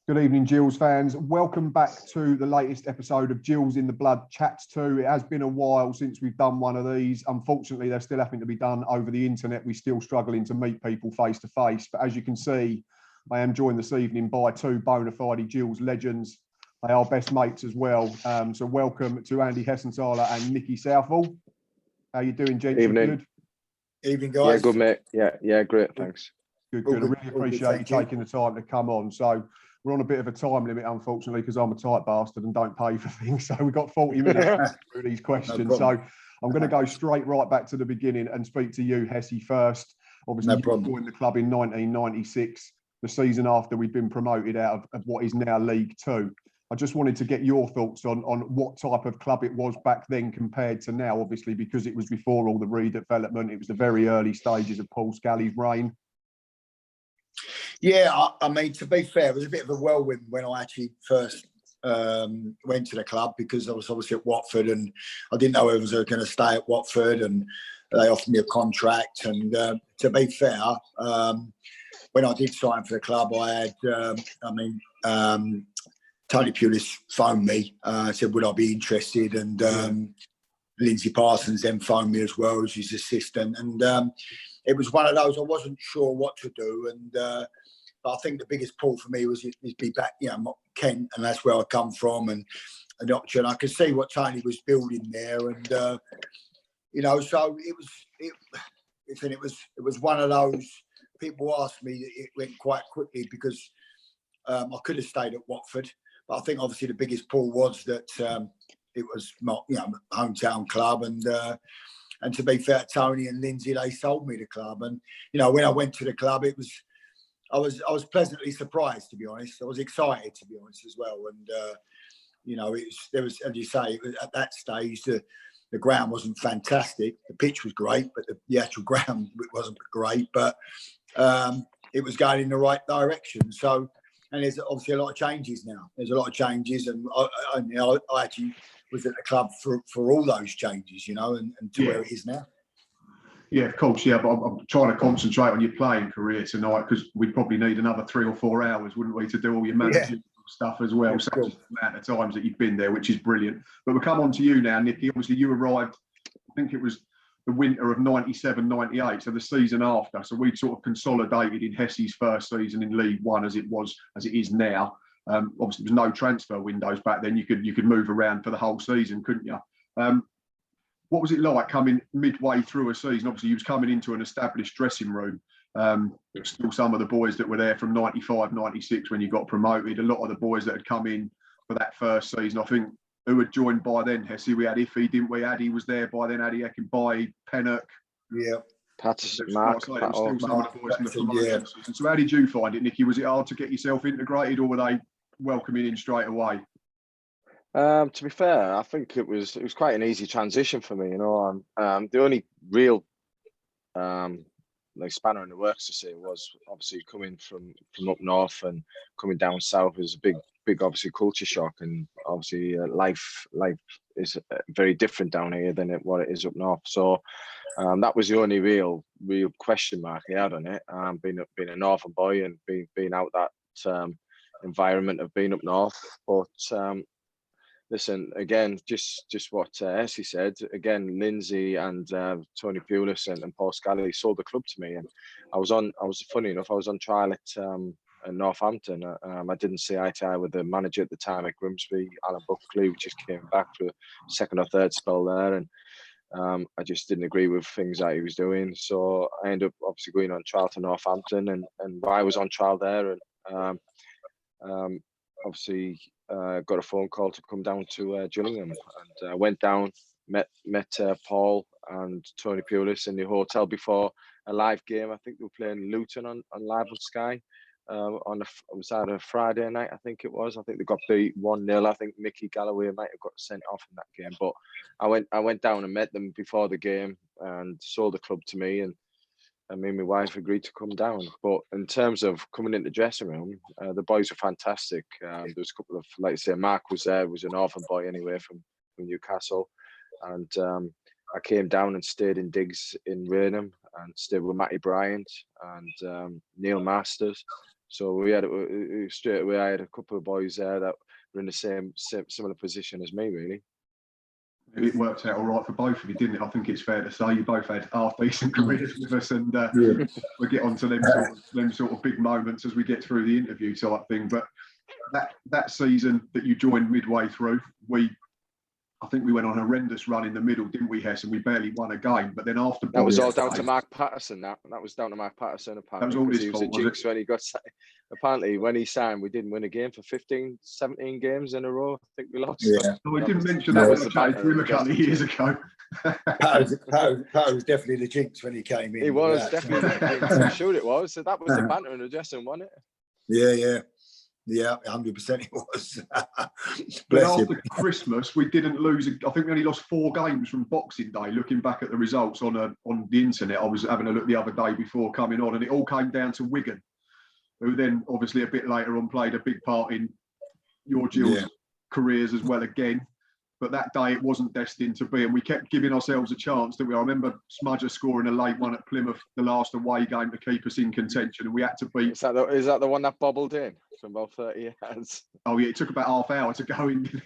Good evening, Gills fans. Welcome back to the latest episode of Gills in the Blood Chats 2. It has been a while since we've done one of these. Unfortunately, they're still having to be done over the internet. We're still struggling to meet people face to face. But as you can see, I am joined this evening by two bona fide Gills legends. They are best mates as well. So welcome to Andy Hessenthaler and Nicky Southall. How you doing, gents? Evening. Good? Evening, guys. Yeah, good, mate. Yeah, great. Thanks. Good. I really appreciate you taking the time to come on. So we're on a bit of a time limit, unfortunately, because I'm a tight bastard and don't pay for things. So we've got 40 minutes through these questions. No so I'm going to go straight right back to the beginning and speak to you, Hesse, first. Obviously, you joined the club in 1996, the season after we'd been promoted out of what is now League Two. I just wanted to get your thoughts on what type of club it was back then compared to now, obviously, because it was before all the redevelopment. It was the very early stages of Paul Scally's reign. Yeah, I mean, to be fair, it was a bit of a whirlwind when I actually first went to the club, because I was obviously at Watford and I didn't know whether I was going to stay at Watford, and they offered me a contract. And to be fair, when I did sign for the club, I had, Tony Pulis phoned me, said, would I be interested? And Lindsay Parsons then phoned me as well as his assistant. And it was one of those, I wasn't sure what to do. And but I think the biggest pull for me was be back, Kent, and that's where I come from. And I could see what Tony was building there. And, so it was one of those, people asked me, it went quite quickly because I could have stayed at Watford. But I think obviously the biggest pull was that it was my hometown club. And to be fair, Tony and Lindsay, they sold me the club. And, when I went to the club, I was pleasantly surprised, to be honest. I was excited, to be honest, as well. And, there was, as you say, at that stage, the ground wasn't fantastic. The pitch was great, but the actual ground wasn't great. But it was going in the right direction. So, and there's obviously a lot of changes now. There's a lot of changes. And I actually was at the club for all those changes, and to where it is now. Yeah, of course. Yeah, but I'm trying to concentrate on your playing career tonight, because we'd probably need another 3 or 4 hours, wouldn't we, to do all your managerial stuff as well. So the amount of times that you've been there, which is brilliant. But we'll come on to you now, Nicky. Obviously, you arrived, I think it was the winter of 97, 98, so the season after. So we'd sort of consolidated in Hesse's first season in League One as it is now. Obviously, there was no transfer windows back then. You could move around for the whole season, couldn't you? What was it like coming midway through a season? Obviously, you was coming into an established dressing room. There were still some of the boys that were there from 95, 96 when you got promoted. A lot of the boys that had come in for that first season, I think, who had joined by then, Hesse. We had Iffy, didn't we? Addy was there by then. Addy Ekinbayi, Pennock. Yeah. Patterson, Mark. Still some of the boys from the promotion season. So how did you find it, Nicky? Was it hard to get yourself integrated, or were they welcoming in straight away? To be fair, I think it was quite an easy transition for me. The only real spanner in the works to say was obviously coming from up north and coming down south was a big obviously culture shock, and obviously life is very different down here than what it is up north. So that was the only real question mark I had on it. Being a northern boy and being out that environment of being up north, but. Listen, again, just what Hesse said. Again, Lindsay and Tony Pulis and Paul Scally sold the club to me, and I was funny enough, I was on trial at Northampton. I didn't see eye to eye with the manager at the time at Grimsby, Alan Buckley, who just came back for a second or third spell there, and I just didn't agree with things that he was doing. So I ended up obviously going on trial to Northampton, and I was on trial there, and obviously. Got a phone call to come down to Gillingham, and I went down, met Paul and Tony Pulis in the hotel before a live game. I think they were playing Luton on live on Sky. It was either a Friday night, I think it was. I think they got beat 1-0. I think Mickey Galloway might have got sent off in that game. But I went down and met them before the game and sold the club to me, and me and my wife agreed to come down. But in terms of coming into the dressing room, the boys were fantastic. There was a couple of, like I say, Mark was there, was an northern boy anyway from Newcastle. And I came down and stayed in digs in Rainham and stayed with Matty Bryant and Neil Masters. So we had straight away. I had a couple of boys there that were in the same similar position as me, really. It worked out all right for both of you, didn't it? I think it's fair to say you both had half decent careers with us, and we'll get on to them sort of big moments as we get through the interview type thing. But that season that you joined midway through, I think we went on a horrendous run in the middle, didn't we, Hess? And we barely won a game. But then after that was all down to Mark Patterson. That was down to Mark Patterson. Apparently, that was all his he was fault, a jinx when he got. Apparently, when he signed, we didn't win a game for 15, 17 games in a row. I think we lost. Yeah, we didn't mention that was a couple of years ago. Pat was definitely the jinx when he came in. He was definitely the jinx. I'm sure it was. So that was the banter in the dressing, wasn't it? Yeah, 100% it was. But after Christmas, we didn't lose. I think we only lost 4 games from Boxing Day. Looking back at the results on the internet, I was having a look the other day before coming on, and it all came down to Wigan, who then obviously a bit later on played a big part in your Gill's careers as well again. But that day it wasn't destined to be, and we kept giving ourselves a chance. I remember Smudger scoring a late one at Plymouth, the last away game to keep us in contention, and we had to beat. Is that the one that bobbled in from about 30 yards? Oh yeah, it took about half hour to go in.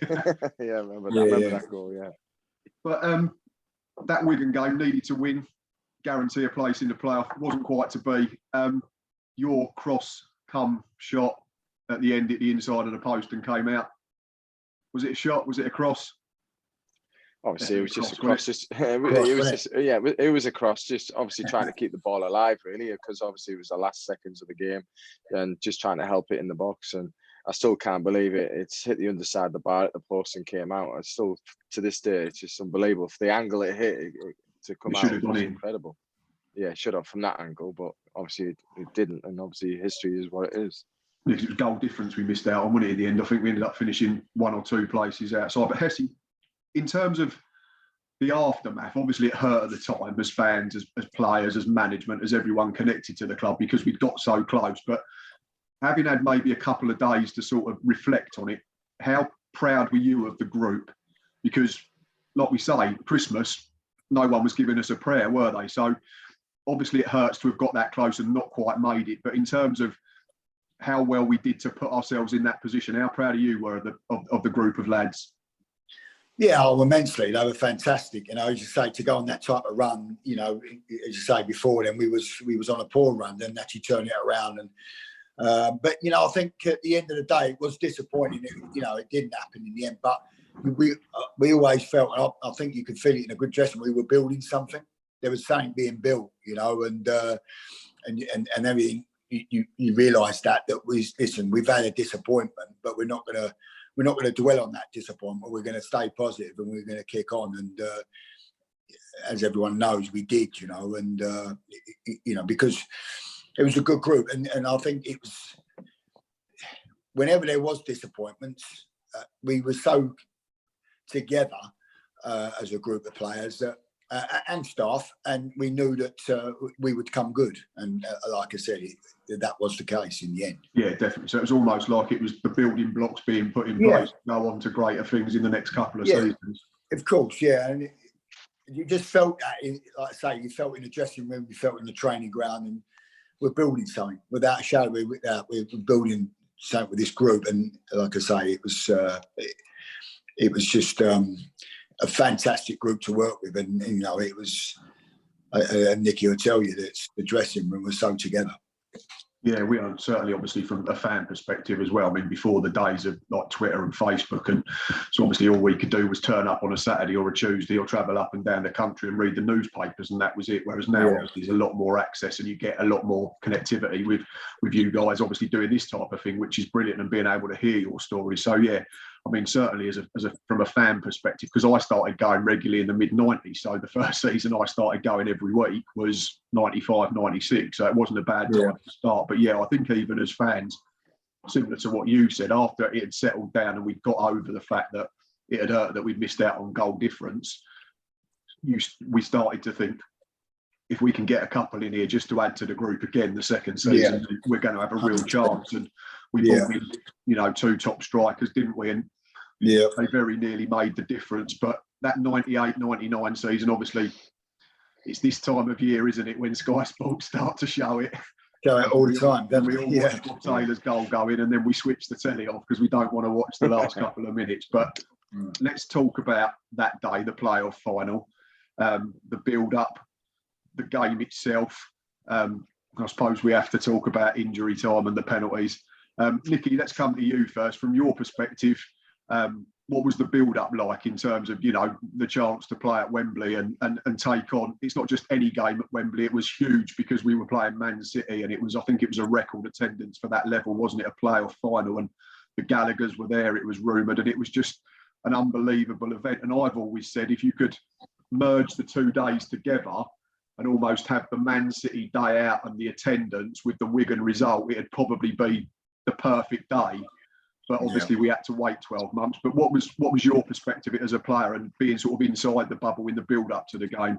Yeah, I remember that goal. Yeah. But that Wigan game needed to win, guarantee a place in the playoff. Wasn't quite to be. Your cross come shot at the end at the inside of the post and came out. Was it a shot? Was it a cross? Obviously, it was just a cross. It was a cross. Just obviously trying to keep the ball alive, really, because obviously it was the last seconds of the game, and just trying to help it in the box. And I still can't believe it. It's hit the underside of the bar at the post and came out. I still, to this day, it's just unbelievable. For the angle it hit to come out, it was incredible. Yeah, it should have from that angle, but obviously it didn't. And obviously history is what it is. It was goal difference we missed out on, wasn't it, at the end? I think we ended up finishing 1 or 2 places outside. But Hesse, in terms of the aftermath, obviously it hurt at the time as fans, as players, as management, as everyone connected to the club because we'd got so close. But having had maybe a couple of days to sort of reflect on it, how proud were you of the group? Because, like we say, Christmas, no one was giving us a prayer, were they? So obviously it hurts to have got that close and not quite made it. But in terms of how well we did to put ourselves in that position, how proud of you were of the group of lads? Yeah, immensely. They were fantastic. As you say, to go on that type of run, as you say before, then we was on a poor run, then actually turn it around. And but I think at the end of the day, it was disappointing. It didn't happen in the end. But we always felt, and I think you could feel it in a good dressing room, we were building something. There was something being built, and everything. You realise that we've had a disappointment, but we're not going to dwell on that disappointment. We're going to stay positive and we're going to kick on. And as everyone knows, we did, and because it was a good group. And I think it was, whenever there was disappointments, we were so together as a group of players that and staff, and we knew that we would come good. And like I said, that was the case in the end. Yeah, definitely. So it was almost like it was the building blocks being put in place to go on to greater things in the next couple of seasons. Of course, yeah. And you just felt that, like I say, you felt in the dressing room, you felt in the training ground, and we're building something. Without a shadow, we're building something with this group. And like I say, it was just a fantastic group to work with, and it was. Nicky will tell you that the dressing room was so together. Yeah, we are certainly, obviously, from a fan perspective as well. I mean, before the days of like Twitter and Facebook, and so obviously all we could do was turn up on a Saturday or a Tuesday or travel up and down the country and read the newspapers, and that was it. Whereas now, obviously, there's a lot more access and you get a lot more connectivity with you guys, obviously doing this type of thing, which is brilliant, and being able to hear your stories. So yeah, I mean, certainly from a fan perspective, because I started going regularly in the mid-90s. So the first season I started going every week was 95, 96. So it wasn't a bad time to start. But yeah, I think even as fans, similar to what you said, after it had settled down and we got over the fact that it had hurt that we'd missed out on goal difference, we started to think, if we can get a couple in here just to add to the group again the second season, we're going to have a real chance. And we brought in, 2 top strikers, didn't we? And they very nearly made the difference. But that 98-99 season, obviously, it's this time of year, isn't it, when Sky Sports start to show it. Go out all the time. Then we all watch Bob Taylor's goal go in, and then we switch the telly off because we don't want to watch the last couple of minutes. But let's talk about that day, the playoff final, the build-up, the game itself. I suppose we have to talk about injury time and the penalties. Nicky, let's come to you first. From your perspective, what was the build-up like in terms of, the chance to play at Wembley and take on, it's not just any game at Wembley, it was huge because we were playing Man City, and I think it was a record attendance for that level, wasn't it? A playoff final, and the Gallaghers were there, it was rumoured, and it was just an unbelievable event. And I've always said, if you could merge the 2 days together and almost have the Man City day out and the attendance with the Wigan result, it'd probably be the perfect day. But obviously we had to wait 12 months. But what was your perspective as a player and being sort of inside the bubble in the build up to the game?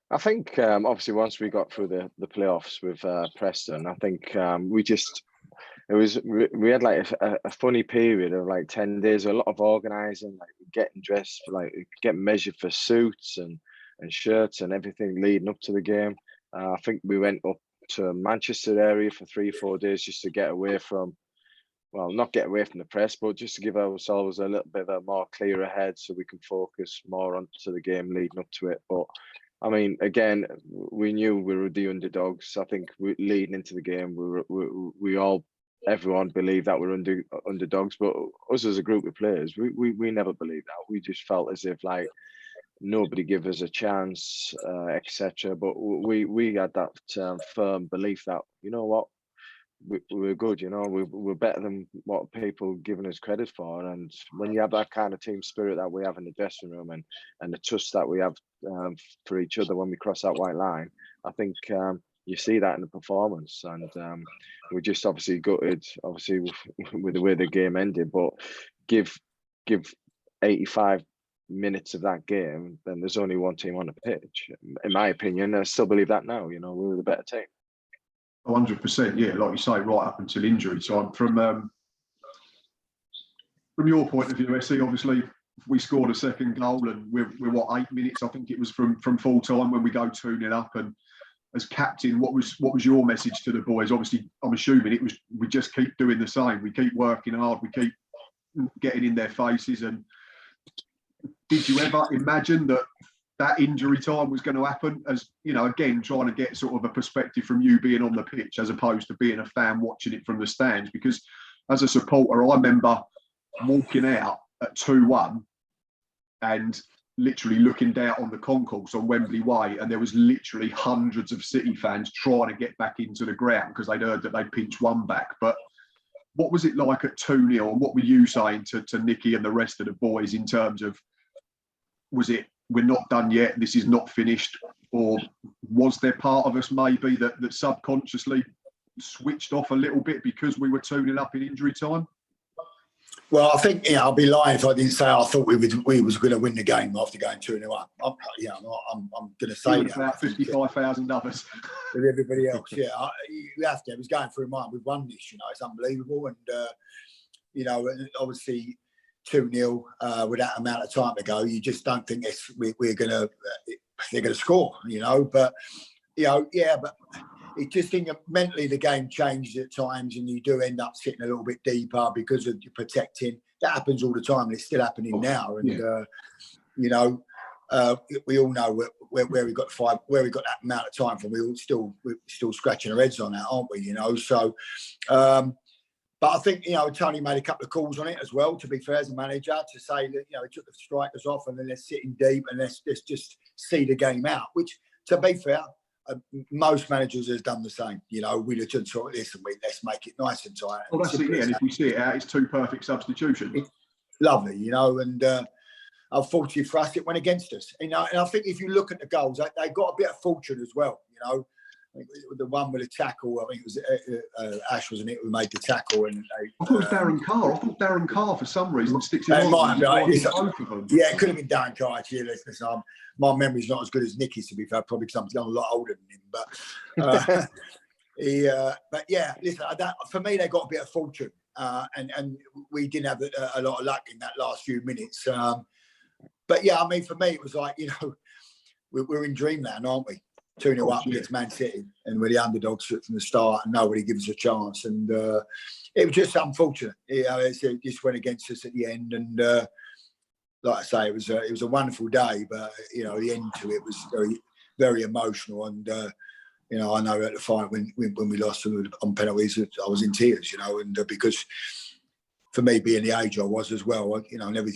I think obviously once we got through the playoffs with Preston, I think we had like a funny period of like 10 days, a lot of organising, like getting dressed, like getting measured for suits and shirts and everything leading up to the game. I think we went up to Manchester area for 3-4 days just to get away from, well, not get away from the press, but just to give ourselves a little bit of a more clearer head so we can focus more onto the game leading up to it. But I mean, again, we knew we were the underdogs. I think leading into the game, everyone believed that we're underdogs, but us as a group of players, we never believed that. We just felt as if like nobody give us a chance, etc. But we had that firm belief that, you know what, we're good, we're better than what people giving us credit for. And when you have that kind of team spirit that we have in the dressing room and the trust that we have for each other when we cross that white line, I think you see that in the performance. And we just obviously gutted, obviously with the way the game ended, but give 85 minutes of that game, then there's only one team on the pitch, in my opinion. I still believe that now. We were the better team. 100%, yeah, like you say, right up until injury time. From your point of view, SE, obviously we scored a second goal, and we're what, 8 minutes, I think it was from full time when we go 2-0 up. And as captain, what was your message to the boys? Obviously, I'm assuming it was we just keep doing the same. We keep working hard. We keep getting in their faces. And did you ever imagine that injury time was going to happen? As again, trying to get sort of a perspective from you being on the pitch as opposed to being a fan watching it from the stands. Because as a supporter, I remember walking out at 2-1 and literally looking down on the concourse on Wembley Way, and there was literally hundreds of City fans trying to get back into the ground because they'd heard that they'd pinched one back. But what was it like at 2-0, and what were you saying to Nicky and the rest of the boys in terms of, was it, we're not done yet, this is not finished? Or was there part of us maybe that subconsciously switched off a little bit because we were 2-0 up in injury time? Well, I think I'd be lying if I didn't say I thought we was going to win the game after going 2-0 up. I'm going to say that. About 55,000 others with everybody else. Yeah, you have to. It was going through mine. We've won this. It's unbelievable, and obviously 2-0 with that amount of time to go, you just don't think they're going to score. But but it just think mentally the game changed at times, and you do end up sitting a little bit deeper because of your protecting. That happens all the time, and it's still happening now. And we all know where we got that amount of time from. We're still scratching our heads on that, aren't we? So. But I think, Tony made a couple of calls on it as well, to be fair, as a manager, to say that, he took the strikers off and then let's sit in deep and let's just see the game out, which, to be fair, most managers has done the same. We'd have done sort of this and let's make it nice and tight. Well, that's it, yeah. And if we see it out, it's 2 perfect substitutions. It's lovely, and unfortunately for us, it went against us. And I think if you look at the goals, they got a bit of fortune as well, The one with the tackle, I think it was Ash, wasn't it, who made the tackle? And I thought it was Darren Carr. I thought Darren Carr, for some reason, sticks in both of them. Yeah, it could have been Darren Carr, actually. Listen, my memory's not as good as Nicky's, to be fair, probably because I'm a lot older than him. But yeah, listen, for me, they got a bit of fortune, and we didn't have a lot of luck in that last few minutes. But yeah, I mean, for me, it was like, we're in dreamland, aren't we? 2-0 up against Man City, and we're the underdogs from the start, and nobody gives us a chance. And it was just unfortunate. It just went against us at the end. And like I say, it was a wonderful day, but the end to it was very, very emotional. And I know at the final when we lost on penalties, I was in tears. And because for me, being the age I was as well, I never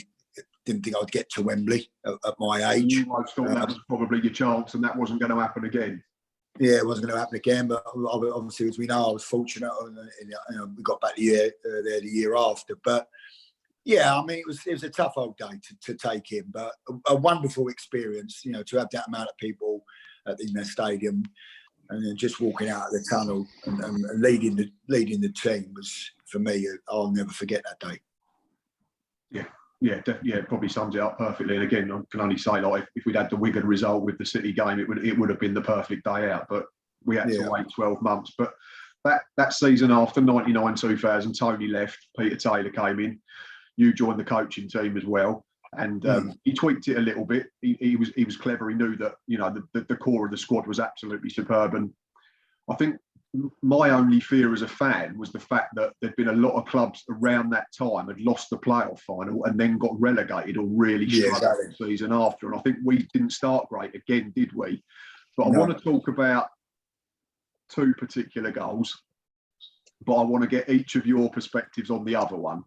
didn't think I'd get to Wembley at my age. You always thought that was probably your chance, and that wasn't going to happen again. Yeah, it wasn't going to happen again. But obviously, as we know, I was fortunate, and we got back the year after. But yeah, I mean, it was a tough old day to take in, but a wonderful experience. To have that amount of people in the stadium, and then just walking out of the tunnel and leading the team was, for me, I'll never forget that day. Yeah, it probably sums it up perfectly. And again, I can only say, like, if we'd had the Wigan result with the City game, it would have been the perfect day out. But we had to wait 12 months. But that season after 99-2000, Tony left, Peter Taylor came in. You joined the coaching team as well, and he tweaked it a little bit. He was clever. He knew that the core of the squad was absolutely superb. And I think my only fear as a fan was the fact that there'd been a lot of clubs around that time had lost the playoff final and then got relegated or really struggled the season after. And I think we didn't start great again, did we? But I want to talk about two particular goals, but I want to get each of your perspectives on the other one.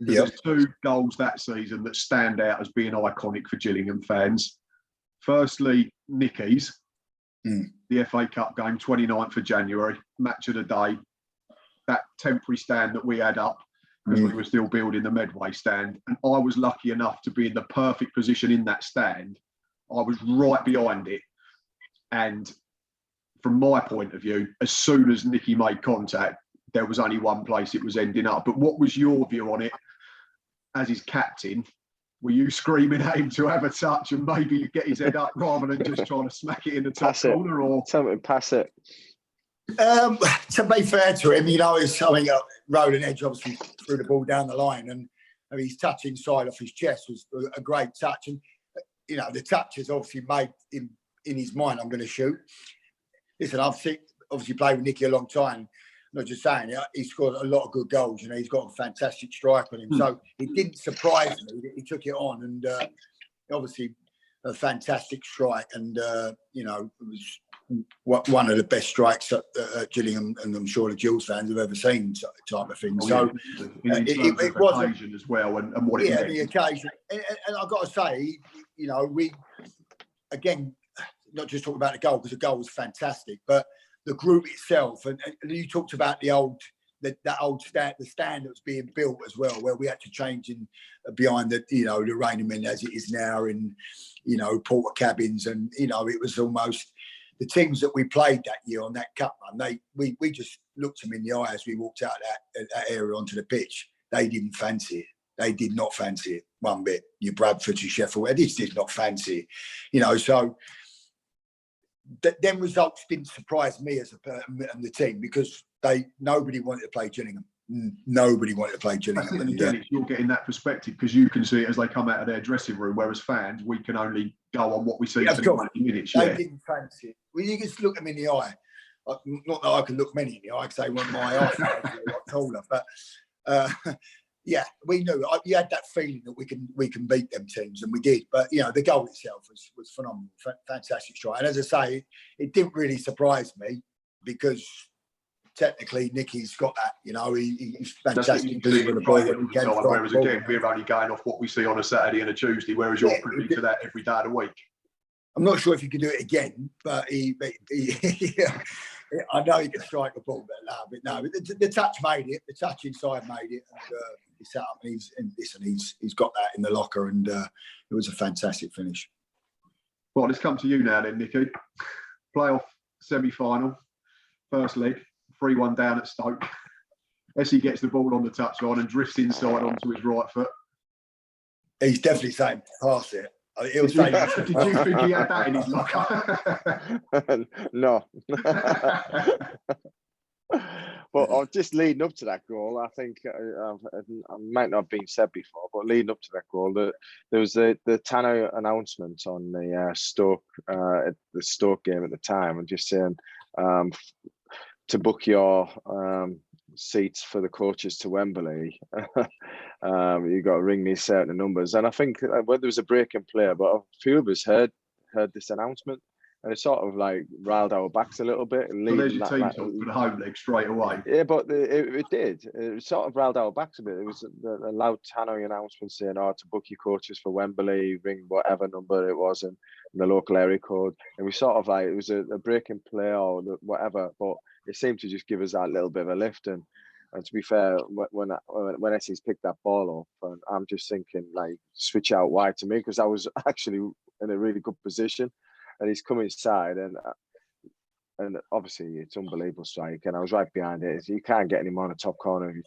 There's two goals that season that stand out as being iconic for Gillingham fans. Firstly, Nicky's. The FA Cup game, 29th of January, match of the day. That temporary stand that we had up because we were still building the Medway stand. And I was lucky enough to be in the perfect position in that stand. I was right behind it. And from my point of view, as soon as Nicky made contact, there was only one place it was ending up. But what was your view on it as his captain? Were you screaming at him to have a touch and maybe get his head up rather than just trying to smack it in the top corner? Or tell him to pass it. To be fair to him, Roland Edge obviously threw the ball down the line, and his touch inside off his chest was a great touch. And the touch is obviously made in his mind. I'm going to shoot. Listen, I've obviously played with Nicky a long time. Not just saying, he's scored a lot of good goals. He's got a fantastic strike on him. So it didn't surprise me that he took it on, and obviously a fantastic strike. And it was one of the best strikes at Gillingham, and I'm sure the Gills fans have ever seen, type of thing. So it was occasion as well, and what it meant. The occasion. And I've got to say, we again, not just talking about the goal because the goal was fantastic, but the group itself, and you talked about the stand that was being built as well, where we had to change in behind the Rainham Inn as it is now in porter cabins, and it was almost the teams that we played that year on that cup run. We just looked them in the eye as we walked out that area onto the pitch. They didn't fancy it. They did not fancy it one bit. Your Bradford, your Sheffield, they just did not fancy it. So. Them results didn't surprise me and the team because nobody wanted to play Gillingham. Nobody wanted to play Gillingham. And again, you're getting that perspective because you can see it as they come out of their dressing room, whereas fans, we can only go on what we see for 90 minutes. They didn't fancy it. Well, you just look them in the eye. Not that I can look many in the eye, I can say when my eyes are a lot taller, but yeah, we knew. You had that feeling that we can beat them teams, and we did. But the goal itself was phenomenal, fantastic strike. And as I say, it didn't really surprise me because technically Nicky's got that. He's fantastic. Whereas again, we're only going off what we see on a Saturday and a Tuesday, whereas you're privy to that every day of the week. I'm not sure if he could do it again, but he I know he can strike a ball, but no. The touch made it. The touch inside made it, and he sat up and he's got that in the locker, and it was a fantastic finish. Well, let's come to you now, then, Nicky. Playoff semi-final, first leg, 3-1 down at Stoke. Essie gets the ball on the touchline and drifts inside onto his right foot. He's definitely saying pass it. Did you think he had that in his locker? No. But just leading up to that goal, goal, I think I might not have been said before, but leading up to that goal, there was the Tanner announcement on the Stoke game at the time, and just saying to book your seats for the coaches to Wembley, you got to ring these certain numbers. And I think whether there was a break in play, but a few of us heard this announcement, and it sort of like riled our backs a little bit. And so there's your team talk for the home leg straight away. Yeah, but it did. It sort of riled our backs a bit. It was a loud tannoy announcement saying, "Oh, to book your coaches for Wembley, ring whatever number it was and the local area code." And we sort of like, it was a break in play or whatever, but it seemed to just give us that little bit of a lift. And to be fair, when Essie's picked that ball up, and I'm just thinking like, switch out wide to me, because I was actually in a really good position, and he's come inside, and obviously it's unbelievable strike, and I was right behind it. You can't get any more in the top corner if you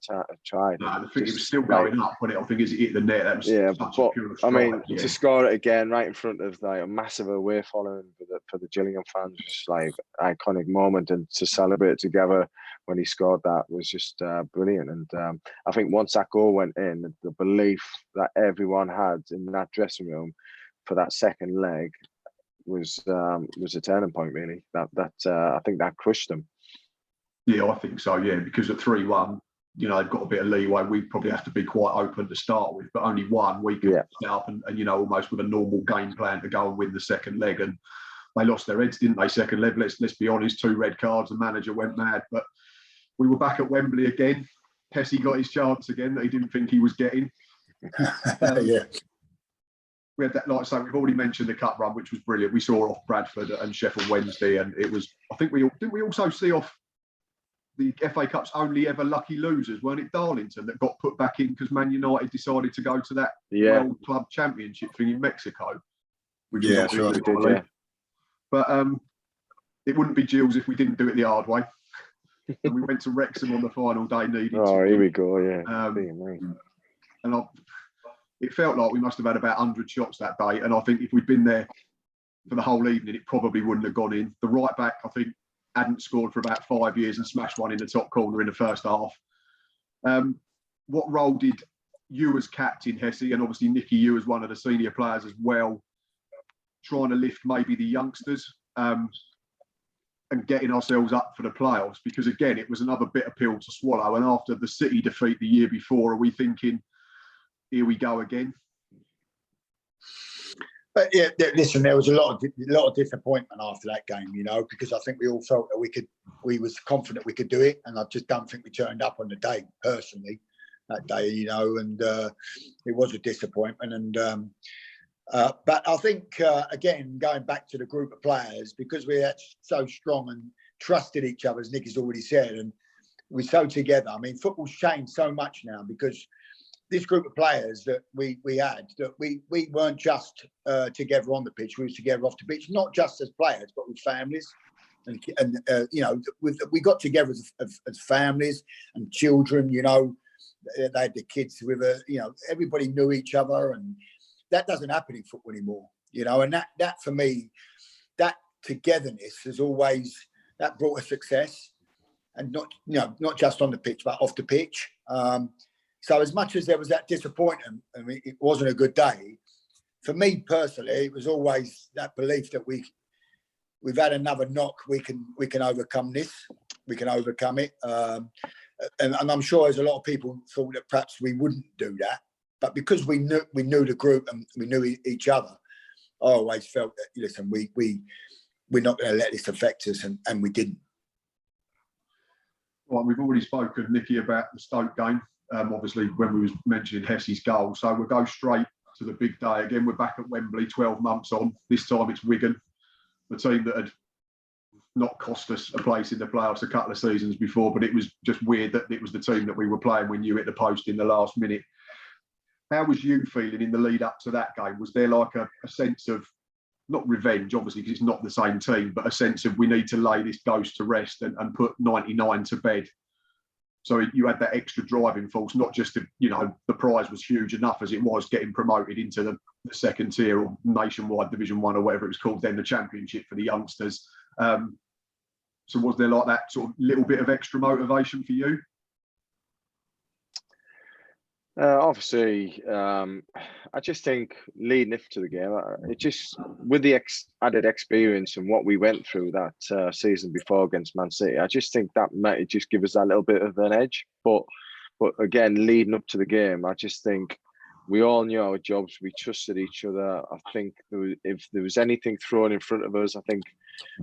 tried. No, I think it was still going up, but I think as it hit the net, that was such a pure strike. I mean, to score it again right in front of like a massive away following for the Gillingham fans, just like iconic moment, and to celebrate together when he scored that was just brilliant. And I think once that goal went in, the belief that everyone had in that dressing room for that second leg was a turning point, really. That I think that crushed them. Yeah, I think so. Yeah, because at 3-1, you know, they've got a bit of leeway. We probably have to be quite open to start with, but only one we can set up and you know, almost with a normal game plan to go and win the second leg. And they lost their heads, didn't they? Second leg. Let's be honest. 2 red cards. The manager went mad. But we were back at Wembley again. Hesse got his chance again that he didn't think he was getting. Yeah. We had that, like I say, we've already mentioned the cup run, which was brilliant. We saw off Bradford and Sheffield Wednesday, and it was, I think didn't we also see off the FA Cup's only ever lucky losers, weren't it Darlington, that got put back in because Man United decided to go to that World Club Championship thing in Mexico? Yeah, sure. We did, yeah. But it wouldn't be Gills if we didn't do it the hard way. And we went to Wrexham on the final day needing to here we go, yeah. And it felt like we must have had about 100 shots that day. And I think if we'd been there for the whole evening, it probably wouldn't have gone in. The right back, I think, hadn't scored for about 5 years and smashed one in the top corner in the first half. What role did you as captain, Hesse, and obviously Nicky, you as one of the senior players as well, trying to lift maybe the youngsters and getting ourselves up for the playoffs? Because again, it was another bitter pill to swallow. And after the City defeat the year before, are we thinking, here we go again? But yeah, listen, there was a lot of disappointment after that game, you know, because I think we all felt that we was confident we could do it, and I just don't think we turned up on the day personally that day, you know, and it was a disappointment. And but I think again, going back to the group of players, because we're so strong and trusted each other, as Nicky's already said, and we're so together. I mean, football's changed so much now, because this group of players that we had, that we weren't just together on the pitch, we were together off the pitch, not just as players, but with families. And you know, we got together as families and children, you know, they had the kids with you know, everybody knew each other, and that doesn't happen in football anymore, you know, and that for me, that togetherness has always, that brought us success, and not just on the pitch, but off the pitch. So as much as there was that disappointment, I mean, it wasn't a good day, for me personally, it was always that belief that we've had another knock, we can overcome this, we can overcome it. And I'm sure there's a lot of people thought that perhaps we wouldn't do that, but because we knew the group and we knew each other, I always felt that, listen, we're not going to let this affect us, and we didn't. Well, we've already spoken, Nicky, about the Stoke game. Obviously, when we was mentioning Hesse's goal. So we'll go straight to the big day again. We're back at Wembley 12 months on. This time it's Wigan, the team that had not cost us a place in the playoffs a couple of seasons before, but it was just weird that it was the team that we were playing when you hit the post in the last minute. How was you feeling in the lead up to that game? Was there like a sense of, not revenge, obviously, because it's not the same team, but a sense of we need to lay this ghost to rest and put 99 to bed? So you had that extra driving force, not just to, you know, the prize was huge enough as it was getting promoted into the second tier or nationwide Division 1 or whatever it was called then, the Championship for the youngsters. So was there like that sort of little bit of extra motivation for you? Obviously, I just think leading up to the game, it just with the added experience and what we went through that season before against Man City, I just think that might just give us that little bit of an edge. But again, leading up to the game, I just think we all knew our jobs. We trusted each other. I think if there was anything thrown in front of us, I think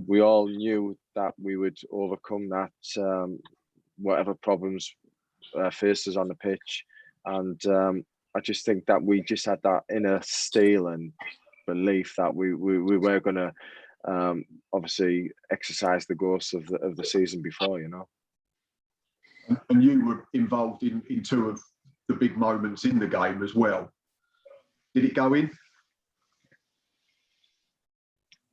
we all knew that we would overcome that, whatever problems faced us on the pitch. And I just think that we just had that inner steel and belief that we were going to obviously exercise the ghosts of the season before, you know. And you were involved in two of the big moments in the game as well. Did it go in?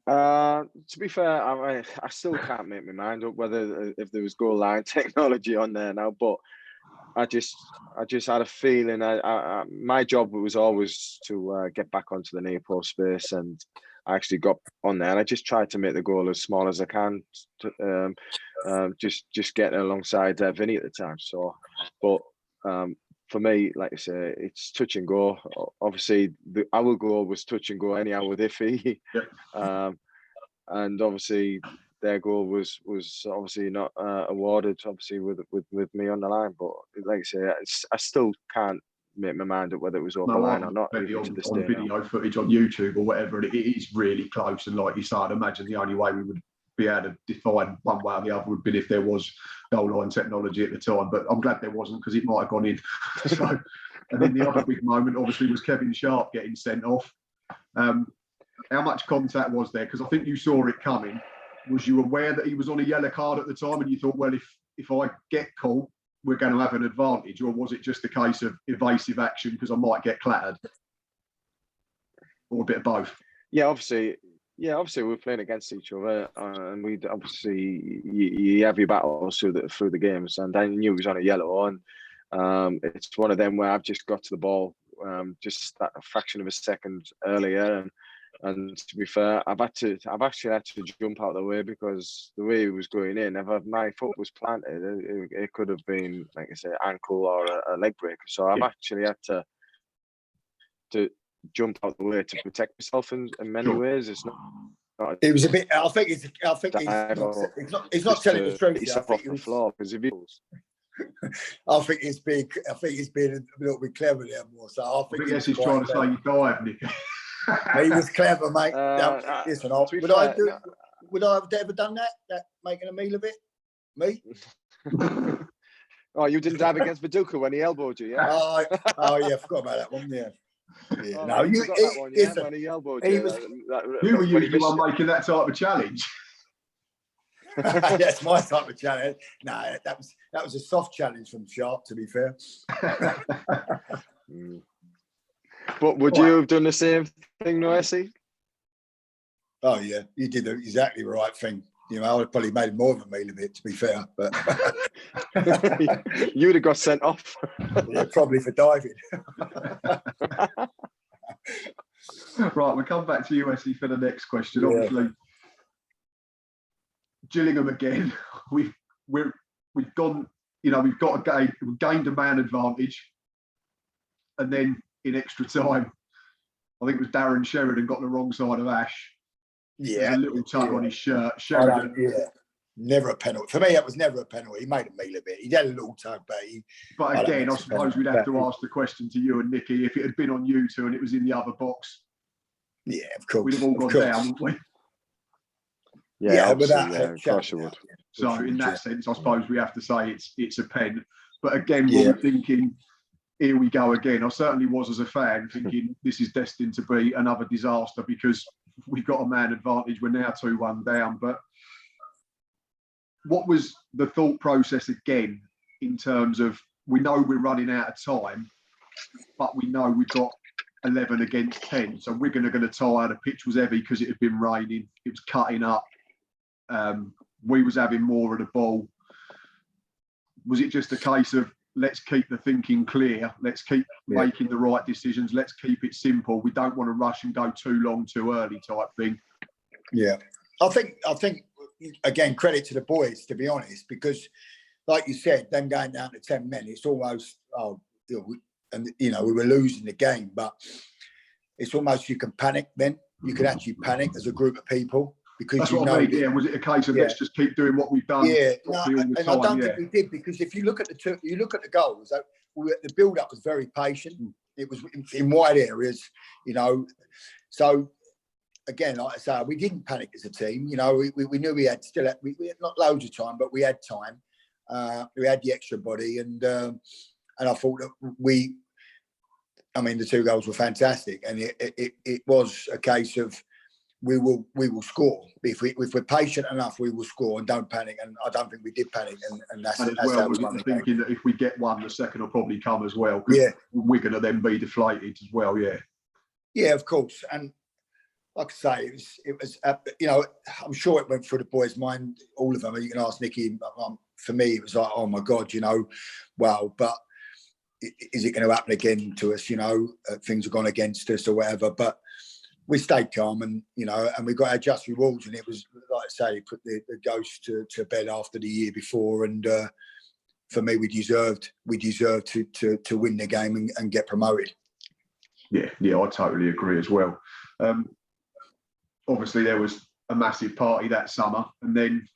To be fair, I still can't make my mind up whether if there was goal line technology on there now, but I just had a feeling. My job was always to get back onto the near post space, and I actually got on there, and I just tried to make the goal as small as I can, just getting alongside Vinny at the time. So, but for me, like I say, it's touch and go. Obviously, our goal was touch and go anyhow with Iffy, and obviously their goal was obviously not awarded, obviously with me on the line. But like I say, I still can't make my mind up whether it was over the line or not. On video footage on YouTube or whatever, it is really close. And like you said, I'd imagine the only way we would be able to define one way or the other would be if there was goal line technology at the time. But I'm glad there wasn't, because it might have gone in. So, and then the other big moment, obviously, was Kevin Sharp getting sent off. How much contact was there? Because I think you saw it coming. Was you aware that he was on a yellow card at the time, and you thought, well, if I get caught, we're going to have an advantage? Or was it just a case of evasive action because I might get clattered? Or a bit of both? Yeah, obviously we're playing against each other, and we obviously you have your battles through the games, and I knew he was on a yellow, and it's one of them where I've just got to the ball just that a fraction of a second earlier, and to be fair, I've actually had to jump out of the way, because the way he was going in, if my foot was planted, it could have been, like I say, ankle or a leg breaker. So I've actually had to jump out the way to protect myself in many ways. It's not. It was a bit. I think he's not telling the truth. He's off the floor because of you. I think he's being a little bit clever there more. So I think he's trying to say you dive, Nicky. He was clever, mate. Listen, would I have ever done that? Making a meal of it? Me? Oh, you didn't dive against Viduka when he elbowed you, yeah? Oh yeah, I forgot about that one. Yeah. Oh, no, you got that one, yeah, when he elbowed you. You were usually the one making that type of challenge. That's my type of challenge. No, that was a soft challenge from Sharp, to be fair. But would you have done the same thing, Noesi? Oh yeah, you did exactly the right thing. You know, I would have probably made more of a meal of it, to be fair. But you'd have got sent off. Yeah, probably for diving. Right, we'll come back to you, Wesley, for the next question. Yeah. Obviously, Gillingham again. We've gone. You know, we've gained a man advantage, and then in extra time, I think it was Darren Sheridan got the wrong side of Ash. Yeah, there's a little tug on his shirt. Sheridan, never a penalty for me. That was never a penalty. He made a meal of it. He had a little tug, but again, I suppose we'd have to ask the question to you and Nicky: if it had been on you two and it was in the other box, yeah, of course, we'd have all gone down, wouldn't we? Yeah, of course you would. So in that sense, I suppose we have to say it's a pen. But again, we're thinking, here we go again. I certainly was, as a fan, thinking this is destined to be another disaster, because we've got a man advantage. We're now 2-1 down. But what was the thought process again, in terms of, we know we're running out of time, but we know we've got 11 against 10. So we're going to tire. The pitch was heavy because it had been raining. It was cutting up. We was having more of the ball. Was it just a case of, let's keep the thinking clear, let's keep making the right decisions, let's keep it simple, we don't want to rush and go too long too early type thing? Yeah, I think again, credit to the boys, to be honest, because like you said, them going down to 10 men, it's almost and we were losing the game, but it's almost, you can panic then. You can actually panic as a group of people because that's what I mean. Yeah, was it a case of let's just keep doing what we've done? Yeah, and I don't think we did, because if you look at the goals, the build-up was very patient. It was in wide areas, So again, like I say, we didn't panic as a team. We knew we had not loads of time, but we had time. We had the extra body, and I thought that the 2 goals were fantastic, and it was a case of we will score. If we're patient enough, we will score and don't panic. And I don't think we did panic, and that's how we won the game. Thinking that if we get one, the second will probably come as well. Yeah, we're going to then be deflated as well. Yeah, yeah, of course. And like I say, it was I'm sure it went through the boys' mind, all of them. You can ask Nicky. For me, it was like, oh my God, wow, but is it going to happen again to us? Things have gone against us or whatever. But we stayed calm, and and we got our just rewards. And it was, like I say, put the ghost to bed after the year before. And for me, we deserved to win the game and get promoted. Yeah, I totally agree as well. Obviously, there was a massive party that summer, and then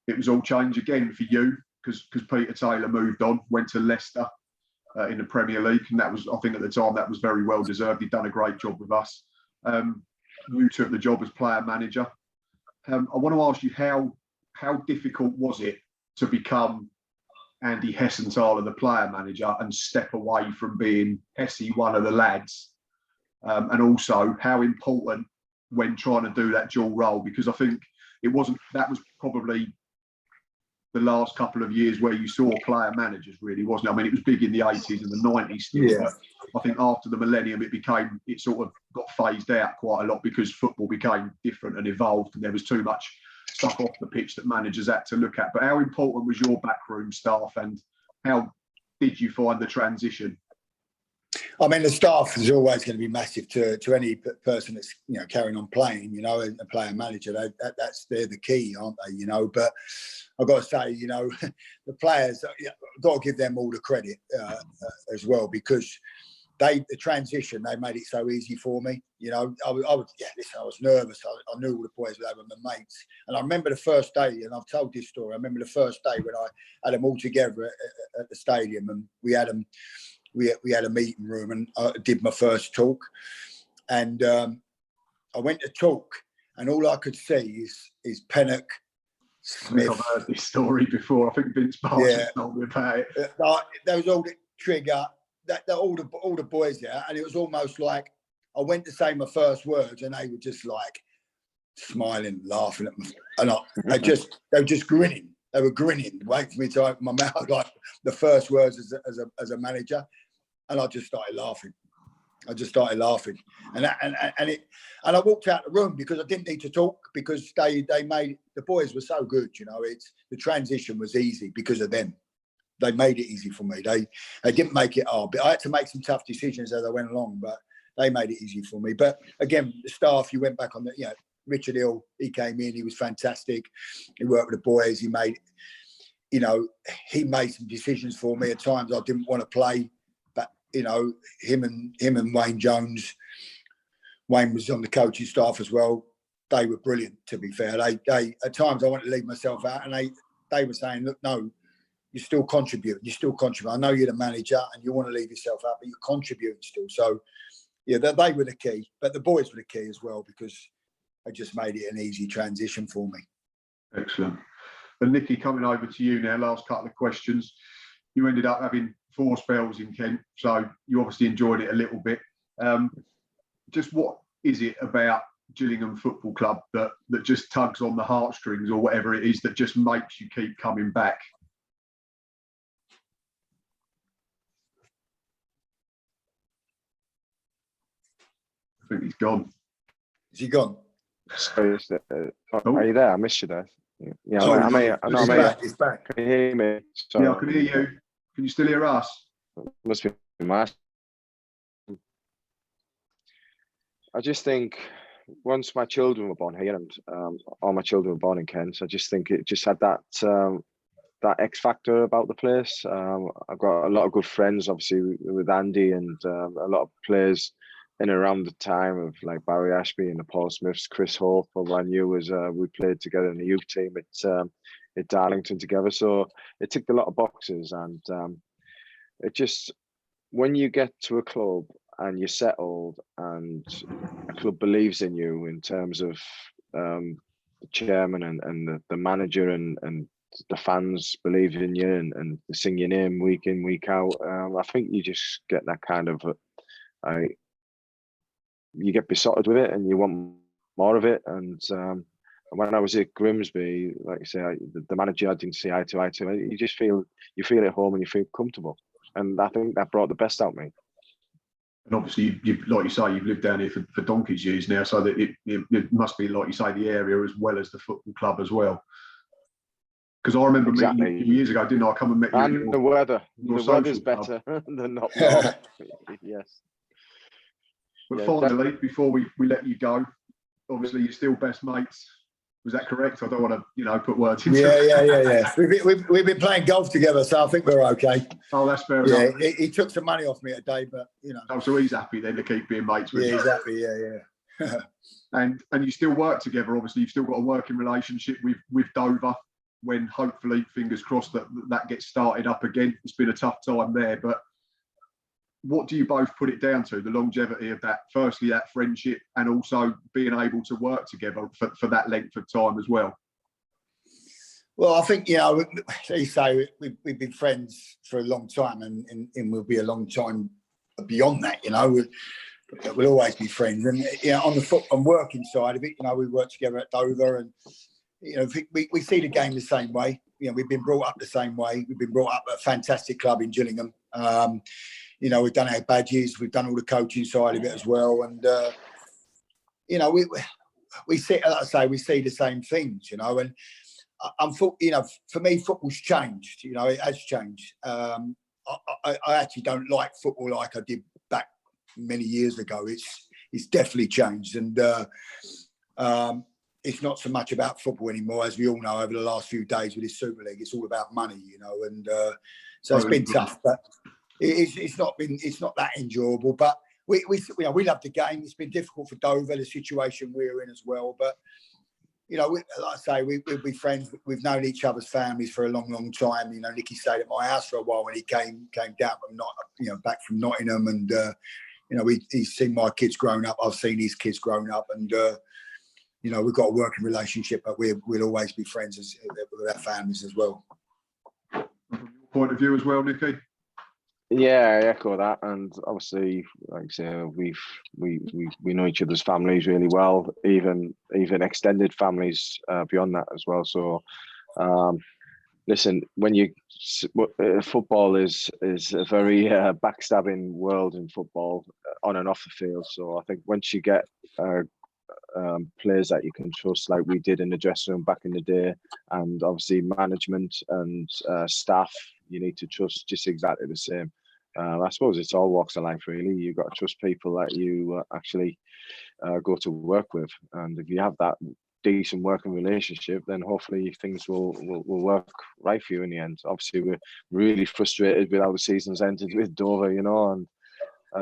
it was all change again for you because Peter Taylor moved on, went to Leicester in the Premier League, and that was, I think at the time, that was very well deserved. He'd done a great job with us. You took the job as player manager. I want to ask you, how difficult was it to become Andy Hessenthaler, the player manager, and step away from being Hesse, one of the lads? And also, how important when trying to do that dual role? Because I think that was probably the last couple of years where you saw player managers, really, wasn't it? I mean, it was big in the 80s and the 90s still, but I think after the millennium, it sort of got phased out quite a lot because football became different and evolved, and there was too much stuff off the pitch that managers had to look at. But how important was your backroom staff, and how did you find the transition? The staff is always going to be massive to any person that's carrying on playing. A player manager, they're the key, aren't they? But I've got to say, the players, I've got to give them all the credit as well, because the transition, they made it so easy for me. I was nervous. I knew all the boys, they were my mates. And I remember the first day, and I've told this story, I remember the first day when I had them all together at the stadium, and we had them. We had a meeting room, and I did my first talk, and I went to talk, and all I could see is Pennock, Smith. I've heard this story before. I think Vince Barnes told me about it. There was all the Trigger, all the boys there, and it was almost like I went to say my first words, and they were just like smiling, laughing at me, and they were just grinning. They were grinning, waiting for me to open my mouth, like the first words as a manager, and I just started laughing. And I walked out the room because I didn't need to talk, because they made, the boys were so good. The transition was easy because of them. They made it easy for me. They didn't make it hard, but I had to make some tough decisions as I went along. But they made it easy for me. But again, the staff, you went back on the Richard Hill, he came in, he was fantastic. He worked with the boys. He made some decisions for me. At times I didn't want to play, but him and Wayne Jones. Wayne was on the coaching staff as well. They were brilliant, to be fair. They at times I wanted to leave myself out, and they were saying, look, no, you still contribute. I know you're the manager and you want to leave yourself out, but you're contributing still. So yeah, they were the key, but the boys were the key as well, because I just made it an easy transition for me. Excellent. And Nicky, coming over to you now, last couple of questions. You ended up having 4 spells in Kent, so you obviously enjoyed it a little bit. Just what is it about Gillingham Football Club that just tugs on the heartstrings, or whatever it is, that just makes you keep coming back? I think he's gone. Is he gone? Sorry, are you there? I missed you there. Yeah, He's back. Can you hear me? Sorry. Yeah, I can hear you. Can you still hear us? Must be my. I just think once my children were born here, and all my children were born in Kent, I just think it just had that that X factor about the place. I've got a lot of good friends, obviously, with Andy, and a lot of players in and around the time of like Barry Ashby and the Paul Smiths, Chris Hope, who I knew was we played together in the youth team at Darlington together. So it ticked a lot of boxes, and it just, when you get to a club and you're settled and a club believes in you in terms of the chairman and the manager and the fans believe in you and sing your name week in, week out, I think you just get that kind of you get besotted with it and you want more of it. And when I was at Grimsby, like I say, the manager I didn't see eye to eye to, you feel at home and you feel comfortable. And I think that brought the best out of me. And obviously, you like you say, you've lived down here for donkey's years now, so that it must be, like you say, the area as well as the football club as well. Because I remember meeting you a few years ago, didn't I? Come and met you. And the weather. The weather's better than not more. Yes. But finally, before we let you go, obviously you're still best mates. Was that correct? I don't want to, put words into it. Yeah. We've been playing golf together, so I think we're okay. Oh, that's fair enough. Yeah, he took some money off me today, but Oh, so he's happy then to keep being mates with you. Yeah, he's happy. Yeah. And you still work together. Obviously, you've still got a working relationship with Dover. When hopefully, fingers crossed, that gets started up again. It's been a tough time there, but what do you both put it down to? The longevity of that, firstly, that friendship, and also being able to work together for that length of time as well. Well, I think, you say we've been friends for a long time, and we'll be a long time beyond that. We'll always be friends. And on the working side of it, we work together at Dover, and we see the game the same way. We've been brought up the same way. We've been brought up at a fantastic club in Gillingham. We've done our badges, we've done all the coaching side of it as well, and we see, like I say, we see the same things, and for me, football's changed. It has changed. I actually don't like football like I did back many years ago. It's definitely changed, and it's not so much about football anymore, as we all know. Over the last few days with this Super League, it's all about money, and so it's been tough, but it's not that enjoyable. But we love the game. It's been difficult for Dover, the situation we're in as well. But like I say, we'll be friends. We've known each other's families for a long, long time. Nicky stayed at my house for a while when he came down from back from Nottingham, and he's seen my kids growing up. I've seen his kids growing up, and we've got a working relationship, but we'll always be friends with our families as well. From your point of view as well, Nicky? Yeah, I echo that, and obviously, like I say, we know each other's families really well, even extended families beyond that as well. So, listen, football is a very backstabbing world in football, on and off the field. So I think once you get players that you can trust, like we did in the dressing room back in the day, and obviously management and staff, you need to trust just exactly the same. I suppose it's all walks of life, really. You've got to trust people that you actually go to work with, and if you have that decent working relationship, then hopefully things will work right for you in the end. Obviously, we're really frustrated with how the season's ended with Dover, and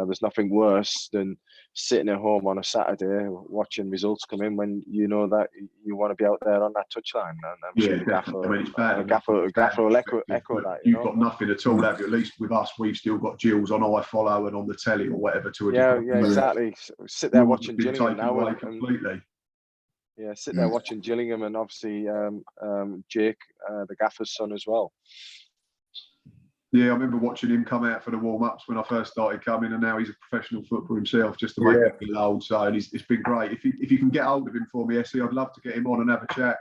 there's nothing worse than sitting at home on a Saturday watching results come in when you know that you want to be out there on that touchline. And I'm sure the Gaffer will echo that. You've got nothing at all, have you? At least with us, we've still got Jills on iFollow and on the telly or whatever. Yeah, exactly. Sit there watching Gillingham now. Completely. Yeah, sit there watching Gillingham, and obviously Jake, the Gaffer's son as well. Yeah, I remember watching him come out for the warm-ups when I first started coming, and now he's a professional footballer himself, just to make him feel old. So it's been great. If you can get hold of him for me, Essie, I'd love to get him on and have a chat.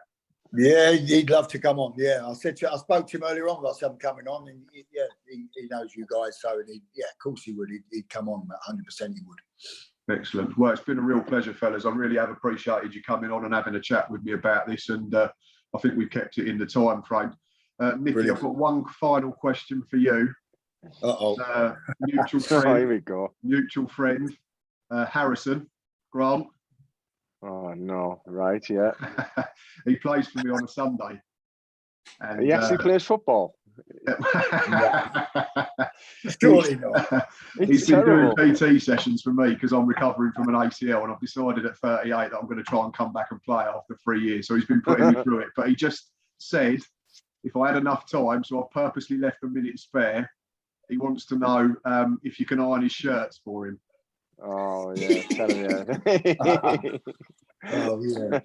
Yeah, he'd love to come on. Yeah, I spoke to him earlier on about him coming on, and he knows you guys, so of course he would. He'd come on, 100% he would. Excellent. Well, it's been a real pleasure, fellas. I really have appreciated you coming on and having a chat with me about this, and I think we've kept it in the time frame. Nicky, brilliant. I've got one final question for you. Mutual friend. Here we go. Mutual friend, Harrison Grant. Oh no! Right, yeah. He plays for me on a Sunday. And he actually plays football. Surely not. He's been doing PT sessions for me because I'm recovering from an ACL, and I've decided at 38 that I'm going to try and come back and play after 3 years. So he's been putting me through it. But he just said, if I had enough time, so I've purposely left a minute spare, he wants to know if you can iron his shirts for him. Oh yeah, tell him. Oh yeah.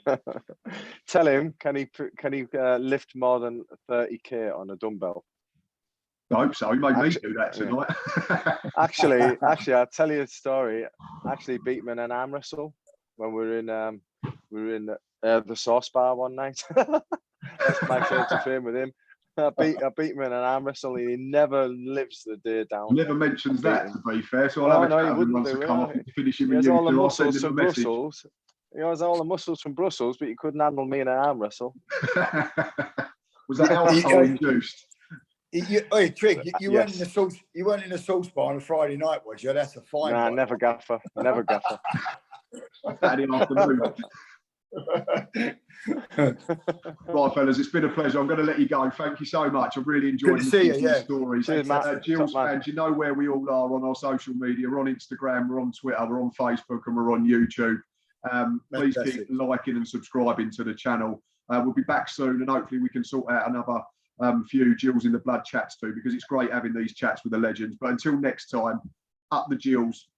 Tell him, can he lift more than 30k on a dumbbell? I hope so. He made me do that tonight. Yeah. Actually, I'll tell you a story. I actually beat him in an arm wrestle when we were in the sauce bar one night. That's my claim to fame with him. I beat him in an arm wrestle. He never lives the day down. Never mentions that, to be fair. So I'll have a chat with him once I come up to finish him. He has all the muscles from Brussels. He has all the muscles from Brussels, but he couldn't handle me in an arm wrestle. Was that alcohol induced? Hey, Trig, you Yes. weren't in the sauce bar on a Friday night, was you? That's a fine. Nah, never gaffer. Never gaffer. Saturday afternoon. Right, fellas, it's been a pleasure. I'm going to let you go. Thank you so much. I've really enjoyed listening to your stories. Cheers, Gills fans, you know where we all are on our social media. We're on Instagram, we're on Twitter, we're on Facebook, and we're on YouTube. Please keep liking and subscribing to the channel. We'll be back soon, and hopefully we can sort out another few Gills in the Blood chats too, because it's great having these chats with the legends. But until next time, up the Gills.